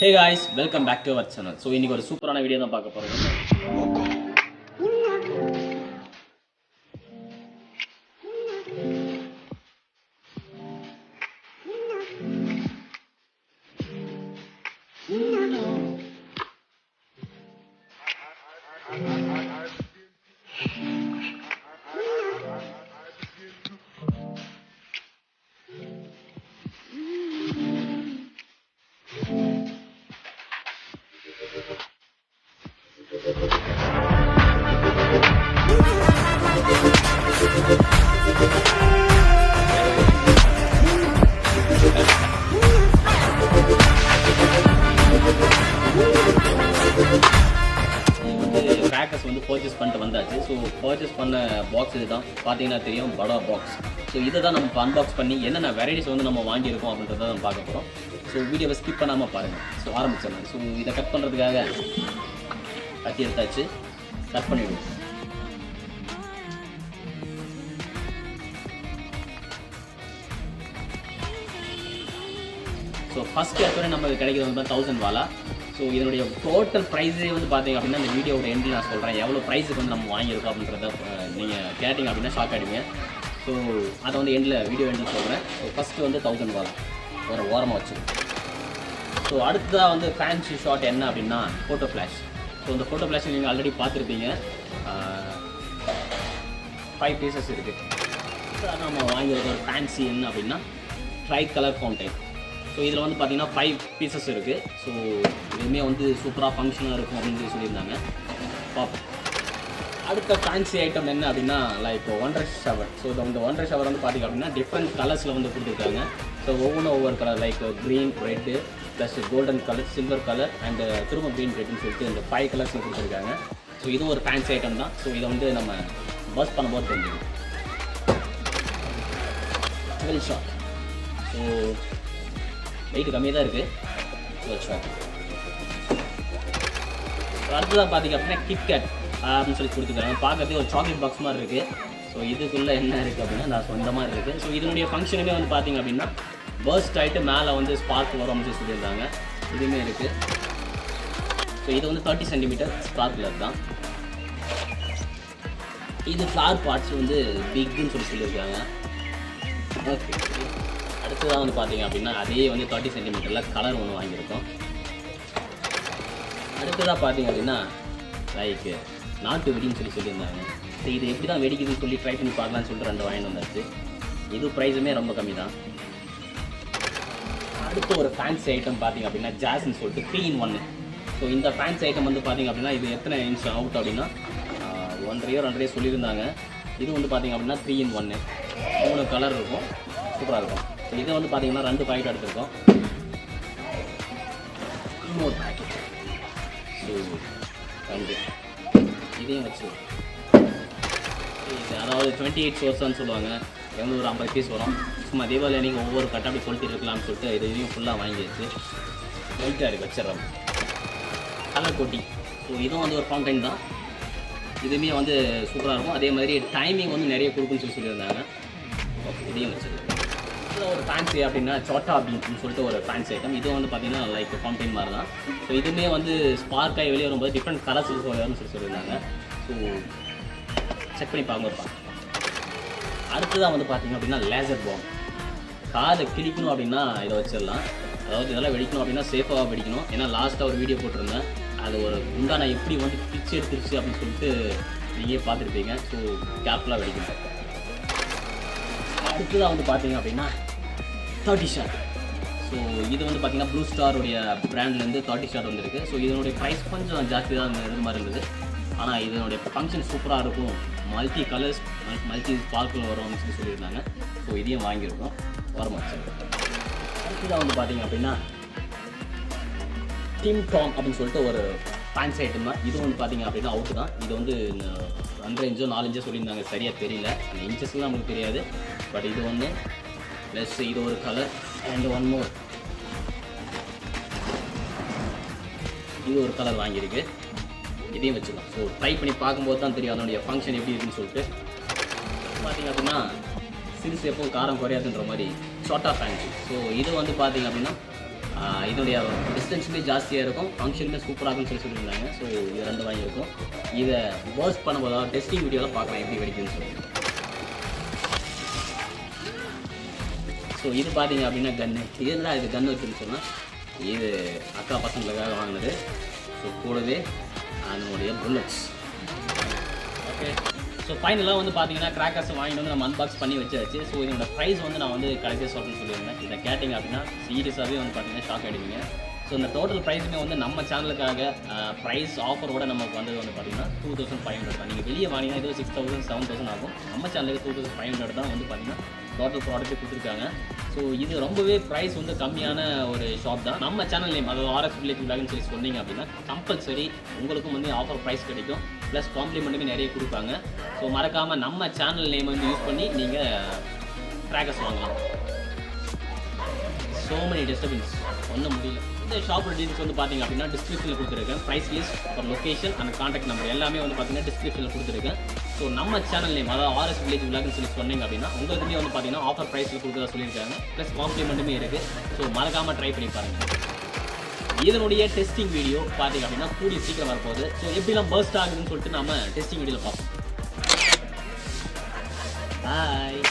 Hey guys, welcome back to our channel. So இன்னைக்கு ஒரு சூப்பரான வீடியோ தான் பார்க்க போறோம். கிராக்கர்ஸ் வந்து பர்ச்சேஸ் பண்ணிட்டு வந்தாச்சு. ஸோ பர்ச்சேஸ் பண்ண பாக்ஸ் இதுதான் பார்த்தீங்கன்னா தெரியும், படா பாக்ஸ். ஸோ இதை தான் நம்ம இப்போ அன்பாக்ஸ் பண்ணி என்னென்ன வெரைட்டிஸ் வந்து நம்ம வாங்கியிருக்கோம் அப்படின்றத நம்ம பார்க்க போகிறோம். ஸோ வீடியோவை ஸ்கிப் பண்ணாமல் பாருங்கள். ஸோ ஆரம்பிச்சிடலாம். ஸோ இதை கட் பண்ணுறதுக்காக கத்தி எடுத்தாச்சு, கட் பண்ணிவிடுவோம். ஸோ ஃபஸ்ட்டு எடுத்தோடனே நமக்கு கிடைக்கிறது வந்து 1000 வாலா. ஸோ இதனுடைய டோட்டல் ப்ரைஸே வந்து பார்த்தீங்க அப்படின்னா இந்த வீடியோட எண்டில் நான் சொல்கிறேன் எவ்வளோ ப்ரைஸுக்கு வந்து நம்ம வாங்கியிருக்கோம் அப்படின்றத நீங்கள் கேட்டிங்க அப்படின்னா ஷாக் ஆகிடுங்க. ஸோ அதை வந்து வீடியோ எண்டில் சொல்கிறேன். ஸோ ஃபஸ்ட்டு வந்து 1000 வாலா ஒரு ஓரமாக வச்சுருக்கோம். ஸோ அடுத்ததாக வந்து ஃபேன்சி ஷாட் என்ன அப்படின்னா ஃபோட்டோ ஃப்ளாஷ். ஸோ இந்த ஃபோட்டோ ஃப்ளாஷ் நீங்கள் ஆல்ரெடி பார்த்துருப்பீங்க. 5 பீசஸ் இருக்குது. நம்ம வாங்கியிருக்க ஒரு ஃபேன்சி என்ன அப்படின்னா ட்ரை கலர் ஃபவுண்டைன். ஸோ இதில் வந்து பார்த்திங்கன்னா 5 பீசஸ் இருக்குது. ஸோ இதுவுமே வந்து சூப்பராக ஃபங்க்ஷனாக இருக்கும் அப்படின்னு சொல்லியிருந்தாங்க. பார்ப்போம். அடுத்த ஃபேன்சி ஐட்டம் என்ன அப்படின்னா லைக் ஒண்டர் ஷவர். ஸோ இந்த ஒண்டர் ஷவர் வந்து பார்த்திங்க அப்படின்னா டிஃப்ரெண்ட் கலர்ஸில் வந்து கொடுத்துருக்காங்க. ஸோ ஒவ்வொரு colour like green, red, plus golden colour, silver colour and திரும்ப க்ரீன், ரெட்டுன்னு சொல்லிட்டு இந்த 5 கலர்ஸில் கொடுத்துருக்காங்க. ஸோ இதுவும் ஒரு ஃபேன்சி ஐட்டம் தான். ஸோ இதை வந்து நம்ம பஸ் பண்ணும்போது தெரிஞ்சுக்கணும். Well shot. ஸோ வெயிட் கம்மியாக தான் இருக்குது. Well shot. அடுத்ததான் பார்த்திங்க அப்படின்னா கிட்கேட் அப்படின்னு சொல்லி கொடுத்துருக்காங்க. பார்க்கறதுக்கு ஒரு சாக்லேட் பாக்ஸ் மாதிரி இருக்குது. ஸோ இதுக்குள்ளே என்ன இருக்குது அப்படின்னா நான் சொந்த மாதிரி இருக்குது. ஸோ இதனுடைய ஃபங்க்ஷனுமே வந்து பார்த்திங்க அப்படின்னா பர்ஸ்ட் ஆகிட்டு மேலே வந்து ஸ்பார்க் வரும் அப்படின்னு சொல்லியிருந்தாங்க. இதுவுமே இருக்குது. ஸோ இது வந்து 30 சென்டிமீட்டர் ஸ்பார்க்கில் தான். இது ஃப்ளார் பார்ட்ஸ் வந்து பிக்குன்னு சொல்லியிருக்காங்க. ஓகே. அடுத்ததாக வந்து பார்த்தீங்க அப்படின்னா அதே வந்து 30 சென்டிமீட்டரில் கலர் ஒன்று வாங்கியிருக்கோம். அடுத்ததாக பார்த்தீங்க அப்படின்னா லைக் நாட்டு வெடின்னு சொல்லியிருந்தாங்க. ஸோ இது எப்படி தான் வெடிக்குதுன்னு சொல்லி ட்ரை பண்ணி பார்க்கலான்னு சொல்லிட்டு 2 வாங்கிட்டு வந்தாச்சு. இது ப்ரைஸுமே ரொம்ப கம்மி தான். அடுத்த ஒரு ஃபேன்சி ஐட்டம் பார்த்தீங்க அப்படின்னா ஜாஸ்ன்னு சொல்லிட்டு 3 in 1. ஸோ இந்த ஃபேன்சி ஐட்டம் வந்து பார்த்தீங்க அப்படின்னா இது எத்தனை இன்ச் அவுட் அப்படின்னா 1.5 சொல்லியிருந்தாங்க. இது வந்து பார்த்தீங்க அப்படின்னா 3 in 1, 3 கலர் இருக்கும், சூப்பராக இருக்கும். ஸோ இதை வந்து பார்த்தீங்கன்னா 2 பாக்கெட் எடுத்துருக்கோம். இன்னொரு பாக்கெட். ஸோ 2 இதையும் வச்சு அதாவது 28 சோர்ஸ்ன்னு சொல்லுவாங்க. ஒரு 50 பீஸ் வரும். சும்மா தீபாவளி நீங்கள் ஒவ்வொரு கட்டை அப்படி கொளுத்தி இருக்கலாம்னு சொல்லிட்டு இதையும் ஃபுல்லாக வாங்கி வச்சு வெயிட்டாக இருக்குது வச்சிடறோம். கலர் கோட்டி. ஸோ இதுவும் வந்து ஒரு ஃபவுண்டைன் தான். இதுவுமே வந்து சூப்பராக இருக்கும். அதே மாதிரி டைமிங் வந்து நிறைய கொடுக்குன்னு சொல்லியிருந்தாங்க. ஓகே, இதையும் வச்சுருக்கோம். இதில் ஒரு ஃபேன்சி அப்படின்னா சோட்டா அப்படின்னு சொல்லிட்டு ஒரு ஃபேன்சி ஐட்டம். இதுவும் வந்து பார்த்திங்கன்னா லைக் ஃபவுண்டைன் மாதிரி தான். ஸோ இதுவுமே வந்து ஸ்பார்க் ஆகி வெளியே வரும்போது டிஃப்ரெண்ட் கலர்ஸ் வரும்னு சொல்லியிருந்தாங்க. ஸோ செக் பண்ணி பார்க்க. அடுத்ததாக வந்து பார்த்திங்க அப்படின்னா லேசர் பாம். காதை கிழிக்கணும் அப்படின்னா இதை வச்சிடலாம். அதாவது இதெல்லாம் வெடிக்கணும் அப்படின்னா சேஃபாக வெடிக்கணும். ஏன்னா லாஸ்ட்டாக ஒரு வீடியோ போட்டிருந்தேன். அது ஒரு குண்டான எப்படி வந்து பிச்சு எடுத்துருச்சு அப்படின்னு சொல்லிட்டு நீங்கள் பார்த்துருப்பீங்க. ஸோ கேர்ஃபுல்லாக வெடிக்கணும். அடுத்ததாக வந்து பார்த்தீங்க அப்படின்னா 30 ஷாட். ஸோ இது வந்து பார்த்திங்கன்னா ப்ளூ ஸ்டாருடைய பிராண்ட்லேருந்து 30 ஷாட் வந்துருக்கு. ஸோ இதனுடைய ப்ரைஸ் கொஞ்சம் ஜாஸ்தி தான் இது மாதிரி இருந்தது. ஆனால் இதனுடைய ஃபங்க்ஷன் சூப்பராக இருக்கும். மல்டி கலர்ஸ், மல்டி ஸ்பார்க்கில் வரும் அப்படின்னு சொல்லியிருந்தாங்க. ஸோ இதையும் வாங்கியிருக்கோம். வரமாச்சு. அடுத்ததாக வந்து பார்த்திங்க அப்படின்னா டிம் டாம் அப்படின்னு சொல்லிட்டு ஒரு ஃபேன்சி ஐட்டம் தான். இது வந்து பார்த்திங்க அப்படின்னா அவுட்டு தான். இது வந்து 2 இன்ச்சோ 4 இன்ச்சோ சொல்லியிருந்தாங்க, சரியாக தெரியல. அந்த இன்ச்சஸ்லாம் நமக்கு தெரியாது. பட் இது ஒன்று ப்ளஸ் இது ஒரு கலர் அண்ட் 1 more. இது ஒரு கலர் வாங்கியிருக்கு. இதையும் வச்சுக்கலாம். ஸோ ட்ரை பண்ணி பார்க்கும்போது தான் தெரியும் அதனுடைய ஃபங்க்ஷன் எப்படி இருக்குன்னு சொல்லிட்டு. பார்த்திங்க அப்படின்னா சிறுசு எப்பவும் காரம் குறையாதுன்ற மாதிரி ஷார்ட்டாக ஃபேன்சி. ஸோ இது வந்து பார்த்திங்க அப்படின்னா இதோடைய டிஸ்டன்ஸுமே ஜாஸ்தியாக இருக்கும், ஃபங்க்ஷனுமே சூப்பராக இருக்கும்னு சொல்லியிருந்தாங்க. ஸோ இது 2 வாங்கியிருக்கும். இதை பர்ஸ்ட் பண்ணும்போது டெஸ்டிங் வீடியோவில் பார்க்கலாம் எப்படி வெடிக்குன்னு சொல்லி. ஸோ இது பார்த்தீங்க அப்படின்னா கன்று. இதுதான் இது கன்று வச்சுன்னு சொன்னால் இது அக்கா பசங்களுக்காக வாங்கினது. ஸோ கூடவே அதனுடைய புல்லட்ஸ். ஓகே, ஸோ ஃபைனலாக வந்து பார்த்தீங்கன்னா கிராக்கர்ஸ் வாங்கிட்டு வந்து நம்ம அன்பாக்ஸ் பண்ணி வச்சாச்சு. ஸோ இதோட ப்ரைஸ் வந்து நான் வந்து கடைசியாக சொல்கிறேன்னு சொல்லியிருந்தேன். இதை கேட்டிங்க அப்படின்னா சீரியஸாகவே வந்து பார்த்தீங்கன்னா ஷாக் ஆகிடுவீங்க. ஸோ இந்த டோட்டல் ப்ரைஸுமே வந்து நம்ம சேனலுக்காக ப்ரைஸ் ஆஃபரோட நமக்கு வந்தது வந்து பார்த்தீங்கன்னா 2500 தான். நீங்கள் வெளியே வாங்கினா இது 6000 7000 ஆகும். நம்ம சேனலுக்கு 2500 தான் வந்து பார்த்தீங்கன்னா டோட்டல் ப்ராடக்ட்டு கொடுத்துருக்காங்க. ஸோ இது ரொம்பவே ப்ரைஸ் வந்து கம்மியான ஒரு ஷாப் தான். நம்ம சேனல் நேம் அதாவது RS வில்லேஜ் விலாக்னு சொல்லி சொன்னீங்க அப்படின்னா கம்பல்சரி உங்களுக்கும் வந்து ஆஃபர் ப்ரைஸ் கிடைக்கும், ப்ளஸ் காம்ப்ளிமெண்ட்டுமே நிறைய கொடுப்பாங்க. ஸோ மறக்காமல் நம்ம சேனல் நேம் வந்து யூஸ் பண்ணி நீங்கள் ட்ராக்கர்ஸ் வாங்கலாம். ஸோ மெனி டிஸ்டர்பன்ஸ் ஒன்றும் முடியல. இந்த ஷாப்போட டீட்டெயில்ஸ் வந்து பார்த்தீங்க அப்படின்னா டிஸ்கிரிப்ஷனில் கொடுத்துருக்கேன். ப்ரைஸ் லிஸ்ட், அப்புறம் லொக்கேஷன் அண்ட் கான்டாக்ட் நம்பர் எல்லாமே வந்து பார்த்தீங்கன்னா டிஸ்கிரிப்ஷனில் கொடுத்துருக்கேன். ஸோ நம்ம சேனல் நேம் அதாவது RS வில்லேஜ் விலாக்னு சொல்லி சொன்னீங்க அப்படின்னா உங்களுக்குமே வந்து பார்த்தீங்கன்னா ஆஃபர் ப்ரைஸில் கொடுக்குறதா சொல்லியிருக்காங்க, ப்ளஸ் காம்ப்ளிமெண்ட்டுமே இருக்குது. ஸோ மறக்காமல் ட்ரை பண்ணி பாருங்கள். இதனுடைய டெஸ்டிங் வீடியோ பார்த்தீங்க அப்படின்னா கூடிய சீக்கிரம் வரப்போகுது. ஸோ எப்படிலாம் பர்ஸ்ட் ஆகுதுன்னு சொல்லிட்டு நம்ம டெஸ்டிங் வீடியோவில் பார்ப்போம். பாய்.